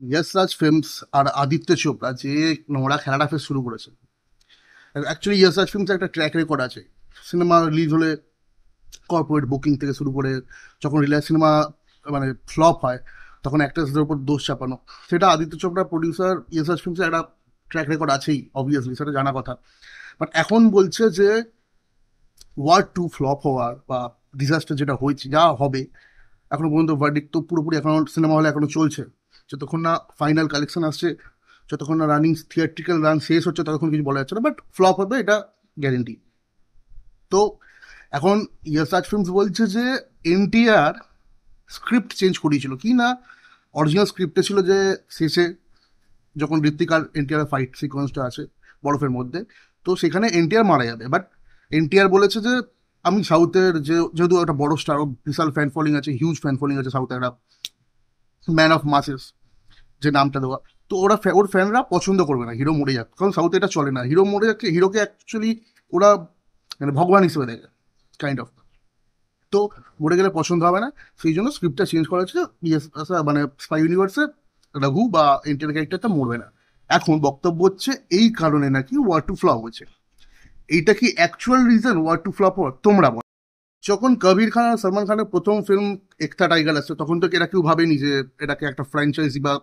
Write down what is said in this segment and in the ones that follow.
ইয়শ রাজ films আর আদিত্য চোপড়া যে নোংরা খেলাটা ফের শুরু করেছে। অ্যাকচুয়ালি ইয়শ রাজ ফিল্মস একটা ট্র্যাক রেকর্ড আছে। সিনেমা রিলিজ হলে কর্পোরেট বুকিং থেকে শুরু করে যখন রিলায়েন্স সিনেমা মানে ফ্লপ হয় তখন অ্যাক্টার্সদের উপর দোষ চাপানো, সেটা আদিত্য চোপড়া প্রডিউসার ইয়শ রাজ ফিল্মসের একটা ট্র্যাক রেকর্ড আছেই, অবভিয়াসলি সেটা জানা কথা। বাট এখন বলছে যে ওয়ার 2 ফ্লপ হওয়ার বা ডিজাস্টার যেটা হয়েছে যা হবে, এখনো পর্যন্ত ভার্ডিক্ট তো পুরোপুরি এখন সিনেমা হলে এখনো চলছে। যতক্ষণ না ফাইনাল কালেকশন আসছে, যতক্ষণ না রানিং থিয়েট্রিক্যাল রান শেষ হচ্ছে, ততক্ষণ কিছু বলা যাচ্ছে না, বাট ফ্লপ হবে এটা গ্যারেন্টি। তো এখন ইয়াসাজ ফিল্মস বলছে যে এনটিআর স্ক্রিপ্ট চেঞ্জ করিয়েছিল কি না। অরিজিনাল স্ক্রিপ্টে ছিল যে শেষে যখন ঋত্বিক আর এনটিআর ফাইট সিকোয়েন্সটা আছে বরফের মধ্যে, তো সেখানে এনটিআর মারা যাবে। বাট এনটিআর বলেছে যে আমি সাউথের যেহেতু একটা বড় স্টার, বিশাল ফ্যান ফলোইং আছে, হিউজ ফ্যান ফলোইং আছে সাউথে, একটা ম্যান অফ মাসেস যে নামটা দেওয়া, তো ওরা ওর ফ্যানরা পছন্দ করবে না হিরো মরে যাক, কারণ সাউথে এটা চলে না, হিরো মরে যাচ্ছে, হিরোকে অ্যাকচুয়ালি ওরা মানে ভগবান হিসেবে দেখে কাইন্ড অফ। তো মরে গেলে পছন্দ হবে না, সেই জন্য স্ক্রিপ্টটা চেঞ্জ করা হচ্ছে। মানে স্পাই ইউনিভার্সে রঘু বা এন্টার ক্যারেক্টারটা মরবে না। এখন বক্তব্য হচ্ছে এই কারণে নাকি ওয়ার 2 ফ্লপ হয়েছে। এইটা কি অ্যাকচুয়াল রিজন ওয়ার 2 ফ্লপ হওয়ার? তোমরা বলো। যখন কবির খান আর সলমান খানের প্রথম ফিল্ম একতা টাইগার আসছে, তখন তো এরা কেউ ভাবেনি যে এটাকে একটা ফ্র্যাঞ্চাইজি বা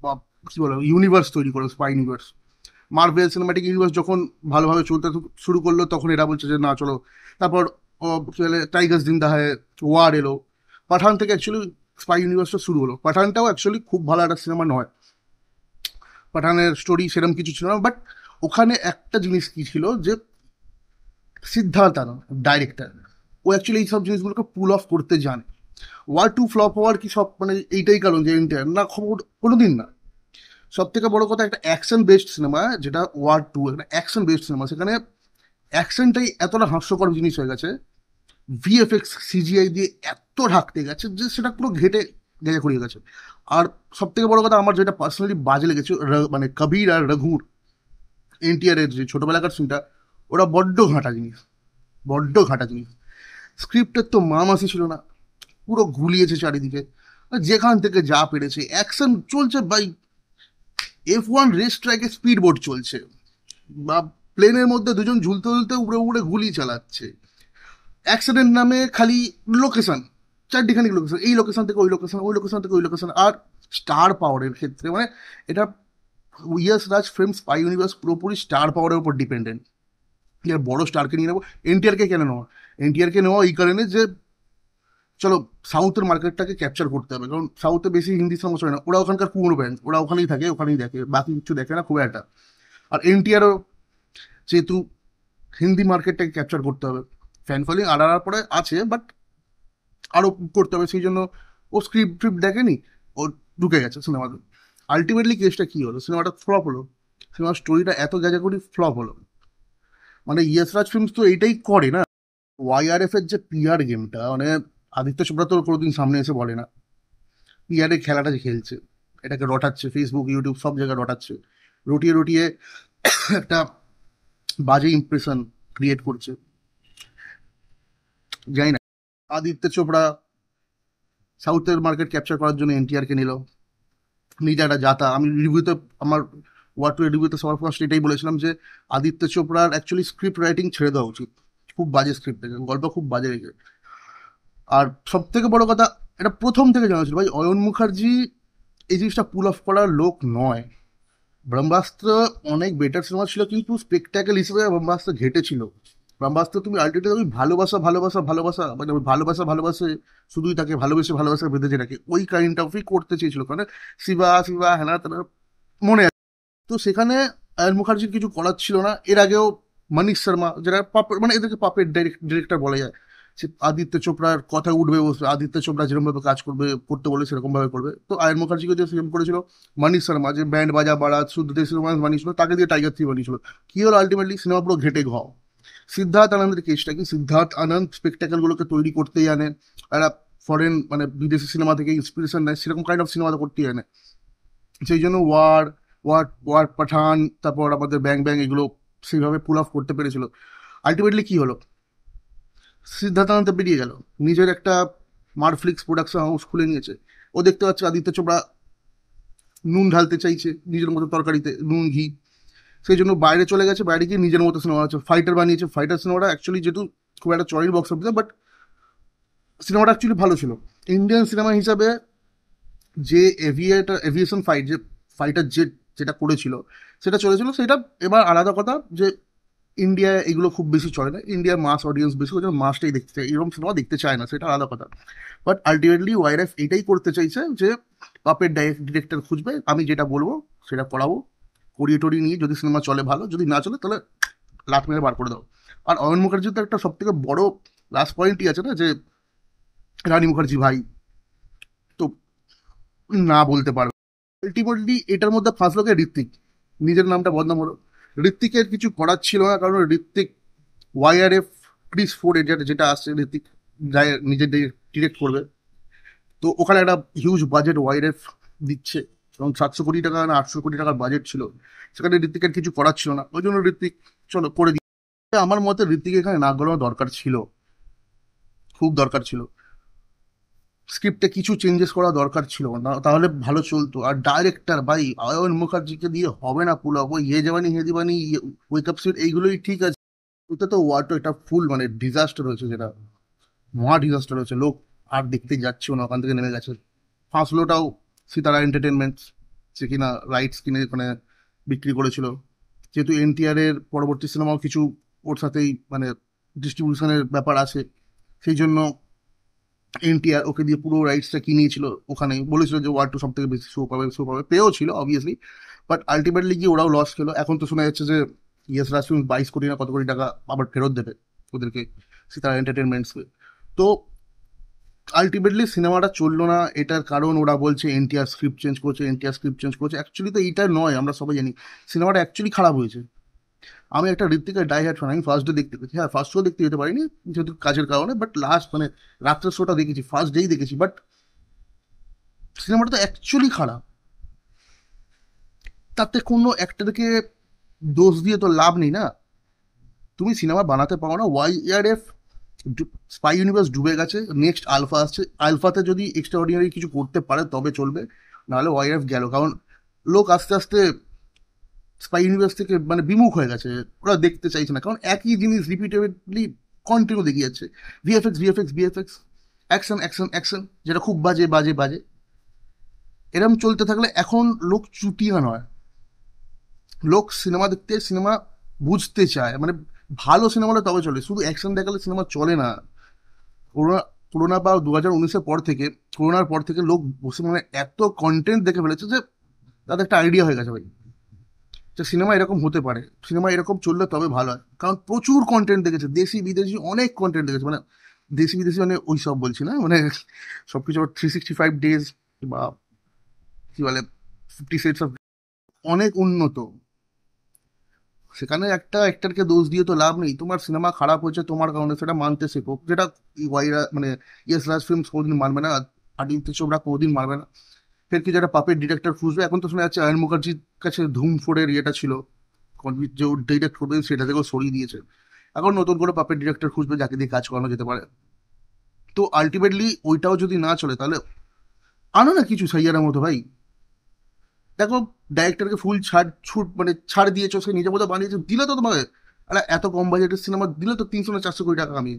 বা কি বলে ইউনিভার্স তৈরি করে, spy universe. Marvel cinematic universe যখন ভালোভাবে চলতে শুরু করলো, তখন এরা বলছে যে না চলো। তারপর কি বলে টাইগার্স জিন্দা হয়, ওয়ার এলো, পাঠান থেকে অ্যাকচুয়ালি স্পাই ইউনিভার্সটা শুরু হলো। পাঠানটাও অ্যাকচুয়ালি খুব ভালো একটা সিনেমা নয়, পাঠানের স্টোরি সেরকম কিছু ছিল না। বাট ওখানে একটা জিনিস কি ছিল যে সিদ্ধার্থ আনন্দ ডাইরেক্টর, ও অ্যাকচুয়ালি এই সব জিনিসগুলোকে পুল অফ করতে জানে। ওয়ার 2 ফ্লপ হওয়ার কি সব মানে এইটাই কারণ যে ইন্টার না, খবর কোনোদিন না। সব থেকে বড় কথা, একটা অ্যাকশন বেসড সিনেমা যেটা ওয়ার 2, একটা অ্যাকশন বেসড সিনেমা, সেখানে অ্যাকশনটাই এতটা হাস্যকর জিনিস হয়ে গেছে, ভিএফএক্স সিজিআই দিয়ে এত ঢাকতে গেছে যে সেটা পুরো ঘেটে গেজে করিয়ে গেছে। আর সব থেকে বড় কথা, আমার যেটা পার্সোনালি বাজে লেগেছে, মানে কবির আর রঘুর এনটিআর এর যে ছোটবেলাকার সিনটা, ওরা বড্ড ঘাঁটা জিনিস, বড্ড ঘাঁটা জিনিস। স্ক্রিপ্টের তো মাসি ছিল না, পুরো গুলিয়েছে চারিদিকে, যেখান থেকে যা পেরেছে অ্যাকশন চলছে বাই। F1 রেস ট্র্যাকে স্পিড বোট চলছে, বা প্লেনের মধ্যে দুজন ঝুলতে ঝুলতে উপরে উপরে গুলি চালাচ্ছে। অ্যাক্সিডেন্ট নামে খালি লোকেশন, চারটিখানি লোকেশন, এই লোকেশন থেকে ওই লোকেশন, ওই লোকেশন থেকে ওই লোকেশন। আর স্টার পাওয়ারের ক্ষেত্রে মানে এটা ইয়স রাজ ফিল্ম স্পাই ইউনিভার্স পুরোপুরি স্টার পাওয়ারের উপর ডিপেন্ডেন্ট। এর বড় স্টারকে নিয়ে নেবো, এনটিআরকে কেন নেওয়া? এনটিআরকে নেওয়া এই কারণে যে চলো সাউথের মার্কেটটাকে ক্যাপচার করতে হবে, কারণ সাউথে বেশি হিন্দি সিনেমা চলে না, ওরা ওখানকার পুরো ব্যান্ড, ওরা ওখানেই থাকে, ওখানেই দেখে, বাকি কিছু দেখে না খুব একটা। আর এনটিআরও যেহেতু হিন্দি মার্কেটটাকে ক্যাপচার করতে হবে, ফ্যান ফলোইং আর পরে আছে, বাট আরও করতে হবে, সেই জন্য ও স্ক্রিপ্ট ট্রিপ্ট দেখেনি, ও ঢুকে গেছে সিনেমাতে। আলটিমেটলি কেসটা কি হলো, সিনেমাটা ফ্লপ হলো, সিনেমার স্টোরিটা এত গেজা করি ফ্লপ হলো। মানে ইয়েস রাজ ফিল্মস তো এইটাই করে না। ওয়াইআরএফ এর যে পিআর গেমটা, মানে আদিত্য চোপড়া তো কোনোদিন সামনে এসে বলে না, পিআর এর খেলাটা যে খেলছে, এটাকে রটাচ্ছে, ফেসবুক ইউটিউব সব জায়গায় রটাচ্ছে, রটিয়ে রটিয়ে একটা বাজে ইমপ্রেশন ক্রিয়েট করছে। জানি না, আদিত্য চোপড়া সাউথের মার্কেট ক্যাপচার করার জন্য এনটিআরকে নিল, নিজে একটা জাতা। আমি রিভিউতে আমার ওয়ার 2 রিভিউতে সবার ফার্স্ট এটাই বলেছিলাম যে আদিত্য চোপড়ার অ্যাকচুয়ালি স্ক্রিপ্ট রাইটিং ছেড়ে দেওয়া উচিত, খুব বাজে স্ক্রিপ্ট লেগে, গল্প খুব বাজে লেগে। আর সব থেকে বড় কথা, এটা প্রথম থেকে জানা ছিল ভাই, অয়ন মুখার্জি এই জিনিসটা পুল অফ করার লোক নয়। ব্রহ্মাস্ত্র অনেক বেটার সিনেমা ছিল, কিন্তু স্পেকটাকেল হিসেবে ব্রহ্মাস্ত্র ঘেটেছিল। ব্রহ্মাস্ত্র তুমি আলটিমেটলি তুমি ভালোবাসা ভালোবাসা ভালোবাসা মানে ভালোবাসা ভালোবাসে, শুধুই তাকে ভালোবেসে ভালোবাসা বেঁধেছে রাখে, ওই কাইন্ড অফই করতে চেয়েছিল, কারণ শিবা শিবা হ্যানা তেনা মনে আছে। তো সেখানে আয়ন মুখার্জির কিছু করার ছিল না। এর আগেও মানিশ শর্মা, যারা পাপের মানে এদেরকে পাপের ডিরেক্টর বলা যায়, সে আদিত্য চোপড়ার কথা উঠবে বসবে, আদিত্য চোপড়া যেরকমভাবে কাজ করবে করতে বলে সেরকম ভাবে করবে। তো আয়ন মুখার্জিকে যে সিএম করেছিল মানিশ শর্মা, যে ব্যান্ড বাজা বারাত শুদ্ধ দেশি রোমান্স বানিয়েছিল, তাকে দিয়ে টাইগার 3 বানিয়েছিল। কি হলো আলটিমেটলি, সিনেমা পুরো ঘেটে ঘ। সিদ্ধার্থ আনন্দের কেসটা কি, সিদ্ধার্থ আনন্দ স্পেকটাকেল গুলোকে তৈরি করতেই জানে, একটা ফরেন মানে বিদেশি সিনেমা থেকে ইন্সপিরেশন নেয়, সেরকম কাইন্ড অফ সিনেমা করতেই জানে। সেই জন্য ওয়ার ওয়ার ওয়ার পাঠান, তারপর আমাদের ব্যাং ব্যাং, এগুলো সেইভাবে পুল অফ করতে পেরেছিল। আলটিমেটলি কি হলো, সিদ্ধার্থ আনন্দ বেরিয়ে গেল, নিজের একটা মারফ্লিক্স প্রোডাকশন হাউস খুলে নিয়েছে। ও দেখতে পাচ্ছে আদিত্য চোপড়া নুন ঢালতে চাইছে নিজের মতো তরকারিতে, নুন ঘি, সেই জন্য বাইরে চলে গেছে, বাইরে গিয়ে নিজের মতো সিনেমা আছে, ফাইটার বানিয়েছে। ফাইটার সিনেমাটা অ্যাকচুয়ালি যেহেতু খুব একটা চড়ের বক্স অফিসে, বাট সিনেমাটা অ্যাকচুয়ালি ভালো ছিল। ইন্ডিয়ান সিনেমা হিসাবে যে এভিয়েশন ফাইট, যে ফাইটার জেট যেটা করেছিল সেটা চলেছিল, সেটা এবার আলাদা কথা যে ইন্ডিয়ায় এগুলো খুব বেশি চলে না, ইন্ডিয়ার মাস অডিয়েন্স বেশি, ওই জন্য মাসটাই দেখতে চায়, এরকম সিনেমা দেখতে চায় না, সেটা আলাদা কথা। বাট আলটিমেটলি ওয়াইরএফ এটাই করতে চাইছে যে পাপের ডিরেক্টর খুঁজবে, আমি যেটা বলবো সেটা করাবো, করিয়ে টরিয়ে নিয়ে যদি সিনেমা চলে ভালো, যদি না চলে তাহলে লাত মেরে বার করে দাও। আর অয়ন মুখার্জির তো একটা সব থেকে বড় লাস্ট পয়েন্টই আছে না, যে রানী মুখার্জি ভাই, তো না বলতে পারবে। আলটিমেটলি এটার মধ্যে ফাঁসলো কে? ঋত্বিক, নিজের নামটা বদনাম হলো। ঋত্বিকের কিছু করার ছিল না, কারণ ঋত্বিক ওয়াইআরএফ ক্রিস ফোর যেটা যেটা আসছে, ঋত্বিক নিজে ডিরেক্ট করবে, তো ওখানে একটা হিউজ বাজেট ওয়াইআরএফ দিচ্ছে, এবং 700 কোটি টাকা না 800 কোটি টাকার বাজেট ছিল, সেখানে ঋত্বিকের কিছু করার ছিল না, ওই জন্য ঋত্বিক চলো করে দিই। আমার মতে ঋত্বিক এখানে না করানো দরকার ছিল, খুব দরকার ছিল, স্ক্রিপ্টে কিছু চেঞ্জেস করা দরকার ছিল না, তাহলে ভালো চলতো। আর ডাইরেক্টর ভাই অয়ন মুখার্জিকে দিয়ে হবে না পুল আপ, ওই ইয়ে জাবানি হে দিবানি, ওয়েক আপ সিট, এইগুলোই ঠিক আছে। ওটা তো ওয়ার্ডটা এটা ফুল মানে ডিজাস্টার হয়েছে, যেটা মহা ডিজাস্টার হয়েছে, লোক আর দেখতে যাচ্ছেও না, ওখান থেকে নেমে গেছে। ফাঁসলোটাও সিতারা এন্টারটেনমেন্ট, সে কিনা রাইটস কিনে ওখানে বিক্রি করেছিল, যেহেতু এনটিআর এর পরবর্তী সিনেমাও কিছু ওর সাথেই মানে ডিস্ট্রিবিউশনের ব্যাপার আছে, সেই জন্য এনটিআর ওকে দিয়ে পুরো রাইটসটা কিনিয়েছিল, ওখানে বলেছিল যে ওয়ার টু সব থেকে বেশি শো পাবে, পেয়েও ছিল অবভিয়াসলি। বাট আলটিমেটলি গিয়ে ওরাও লস খেলো। এখন তো শোনা যাচ্ছে যে ইয়েস রাজ ফিল্ম 22 কোটি না কত কোটি টাকা আবার ফেরত দেবে ওদেরকে, সিতারা এন্টারটেনমেন্টসকে। তো আলটিমেটলি সিনেমাটা চললো না, এটার কারণ ওরা বলছে এনটিআর স্ক্রিপ্ট চেঞ্জ করছে, এনটিআর স্ক্রিপ্ট চেঞ্জ করছে, অ্যাকচুয়ালি তো এইটা নয়, আমরা সবাই জানি সিনেমাটা অ্যাকচুয়ালি খারাপ হয়েছে। আমি একটা ঋত্বিকের ডাই হ্যাড ফ্যান, আমি ফার্স্ট ডে দেখতে পেয়েছি, হ্যাঁ ফার্স্ট শো দেখতে যেতে পারিনি যেহেতু কাজের কারণে, বাট লাস্ট মানে রাত্রের শোটা দেখেছি, ফার্স্ট ডেই দেখেছি। বাট সিনেমাটা তো অ্যাকচুয়ালি খারাপ, তাতে কোনো একটাকে দোষ দিয়ে তো লাভ নেই না, তুমি সিনেমা বানাতে পারো না। ওয়াইআরএফ স্পাই ইউনিভার্স ডুবে গেছে, নেক্সট আলফা আসছে, আলফাতে যদি এক্সট্রা অর্ডিনারি কিছু করতে পারে তবে চলবে, নাহলে ওয়াইআরএফ গেল। কারণ লোক আস্তে আস্তে স্পাই ইউনিভার্স থেকে মানে বিমুখ হয়ে গেছে, ওরা দেখতে চাইছে না, কারণ একই জিনিস রিপিটেডলি কন্টিনিউ দেখিয়ে যাচ্ছে, VFX VFX VFX, action action action, যেটা খুব বাজে বাজে বাজে। এরম চলতে থাকলে এখন লোক চুটিয়া নয়, লোক সিনেমা দেখতে, সিনেমা বুঝতে চায়, মানে ভালো সিনেমা হলে তবে চলে, শুধু অ্যাকশন দেখালে সিনেমা চলে না। করোনা করোনা বা 2019-এর পর থেকে, করোনার পর থেকে লোক বসে মানে এত কন্টেন্ট দেখে ফেলেছে যে তাদের একটা আইডিয়া হয়ে গেছে ভাই, যে সিনেমা এরকম হতে পারে, সিনেমা এরকম চললে তবে ভালো হয়। কারণ প্রচুর কন্টেন্ট দেখেছে, দেশি বিদেশি অনেক কন্টেন্ট দেখেছে, মানে দেশি বিদেশি মানে ওই সব বলছি না, মানে সবকিছু 365 ডেজ বা কি বলে 50 সেটস অফ, অনেক উন্নত। সেখানে একটা অ্যাক্টরকে দোষ দিয়ে তো লাভ নেই, তোমার সিনেমা খারাপ হয়েছে তোমার কারণে, সেটা মানতে শেখো, যেটা মানে ইয়েস রাজ ফিল্মস কোনোদিন মানবে না, আদিত্য চোপড়া কোনোদিন মানবে না। ফের কি যারা পাপের ডিরেক্টর খুঁজবে, এখন তো শোনা যাচ্ছে অয়ন মুখার্জির কাছে ধুম ফোরের ইয়েটা ছিল, যে ডিরেক্ট করবে সেটা থেকেও সরিয়ে দিয়েছে, এখন নতুন করে পাপের ডিরেক্টর খুঁজবে যাকে দিয়ে কাজ করানো যেতে পারে। তো আলটিমেটলি ওইটাও যদি না চলে তাহলে আনো না কিছু সাইয়ারের মতো ভাই। দেখো ডাইরেক্টরকে ফুল ছাড় ছুট মানে ছাড় দিয়েছো, সে নিজের মতো বানিয়েছে, দিলে তো তোমাকে, আরে এত কম বাজেটের সিনেমা দিলে তো 300 না 400 কোটি টাকা আমি,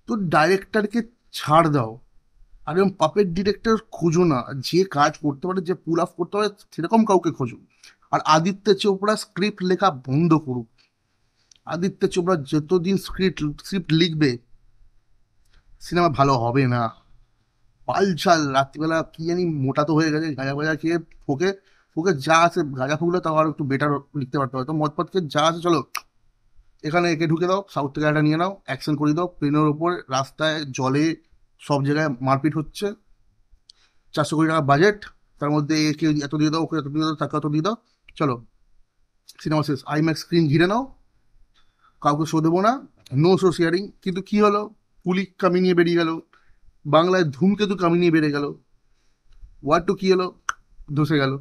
তো ডাইরেক্টরকে ছাড় দাও। আর এরকম পাপেট ডিরেক্টর খুঁজো না, যে কাজ করতে পারে, যে পুল অফ করতে পারে সেরকম কাউকে খোঁজো। আর আদিত্য চোপড়া স্ক্রিপ্ট লেখা বন্ধ করুক, আদিত্য চোপড়া যতদিন স্ক্রিপ্ট স্ক্রিপ্ট লিখবে সিনেমা ভালো হবে না। পালছাল রাত্রিবেলা কি জানি মোটা তো হয়ে গেছে, গাঁজা ফাজা খেয়ে ফোকে ফোকে যা আছে, গাঁজা ফুকলে তাও আর একটু বেটার লিখতে পারতে হয়, তো মদ পথকে যা আছে চলো এখানে একে ঢুকে দাও, সাউথ থেকে একটা নিয়ে নাও, অ্যাকশন করে দাও, প্লেনের ওপর রাস্তায় জলে সব জায়গায় মারপিট হচ্ছে, 400 কোটি টাকা বাজেট, তার মধ্যে একে এত দিয়ে দাও, ওকে এত দিয়ে দাও, তাকে এত দিয়ে দাও, চলো সিনেমা শেষ, আইম্যাক্স স্ক্রিন ঘিরে নাও, কাউকে শো দেবো না, নো শো শেয়ারিং। কিন্তু কি হলো, পুলি কামিয়ে বেরিয়ে গেল, বাংলায় ধূমকেতু কামিয়ে বেড়ে গেল, ওয়ার টু কি হলো, ধসে গেল।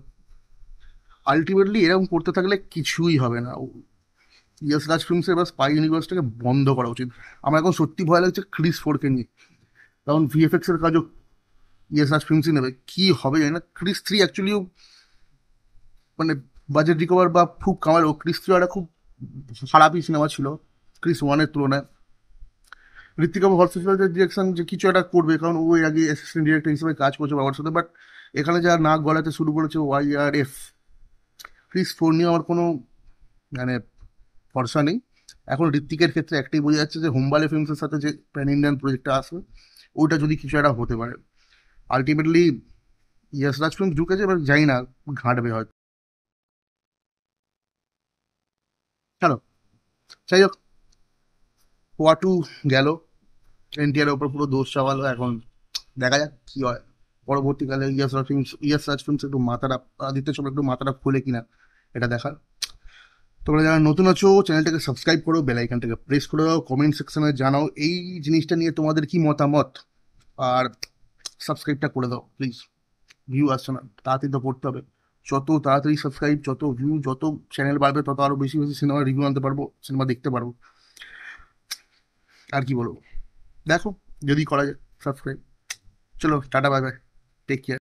আলটিমেটলি এরকম করতে থাকলে কিছুই হবে না। ইয়েস রাজ ফিল্মসের বা স্পাই ইউনিভার্সটাকে বন্ধ করা উচিত। আমার এখন সত্যি ভয় লাগছে ক্রিস ফোরকে নিয়ে, কারণ ভিএফএক্স এর কাজও ইয়েস ফিল্মসই নেবে, কি হবে জানি না। ক্রিস 3 অ্যাকচুয়ালিও মানে বাজেট রিকভার বা খুব কামালো। ক্রিস 3 একটা খুব খারাপই সিনেমা ছিল ক্রিস 1-এর তুলনায়। ঋত্বিকা ভরসা ডিরেকশন যে কিছু একটা করবে, কারণ ওই আগে অ্যাসিস্ট্যান্ট ডিরেক্টর হিসেবে কাজ করছে বাবার সাথে, বাট এখানে যা নাক গলাতে শুরু করেছে YRF, ক্রিস 4 নিয়ে আমার কোনো মানে ভরসা নেই। এখন ঋত্বিকের ক্ষেত্রে একটাই বোঝা যাচ্ছে যে হোমবালে ফিল্মসের সাথে যে প্যান ইন্ডিয়ান প্রজেক্টটা আসবে, ওইটা যদি কিছু একটা হতে পারে। আলটিমেটলি ইয়াস রাজ ফিল্ম ঢুকেছে, এবার জানি না ঘাঁটবে হয়তো। চলো, যাই হোক, পোয়াটু গেল, এনটিআর ওপর পুরো দোষ চাপালো। এখন দেখা যাক কি হয় পরবর্তীকালে। ইয়াস রাজ ফিল্মস একটু মাথাটা, আদিত্য চোপড়া একটু মাথাটা খুলে কিনা, এটা দেখার। তোমরা যারা নতুন আছো চ্যানেলটাকে সাবস্ক্রাইব করো, বেল আইকনটাকে প্রেস করে দাও, কমেন্ট সেকশনে জানাও এই জিনিসটা নিয়ে তোমাদের কি মতামত, আর সাবস্ক্রাইবটা করে দাও প্লিজ। ভিউ আসছে না, তাড়াতাড়ি তো করতে হবে। যত তাড়াতাড়ি সাবস্ক্রাইব, যত ভিউ, যত চ্যানেল বাড়বে, তত আরো বেশি বেশি সিনেমা রিভিউ আনতে পারবো, সিনেমা দেখতে পারবো। আর কি বলবো, দেখো যদি করা যায় সাবস্ক্রাইব। চলো, tata, bye bye, take care.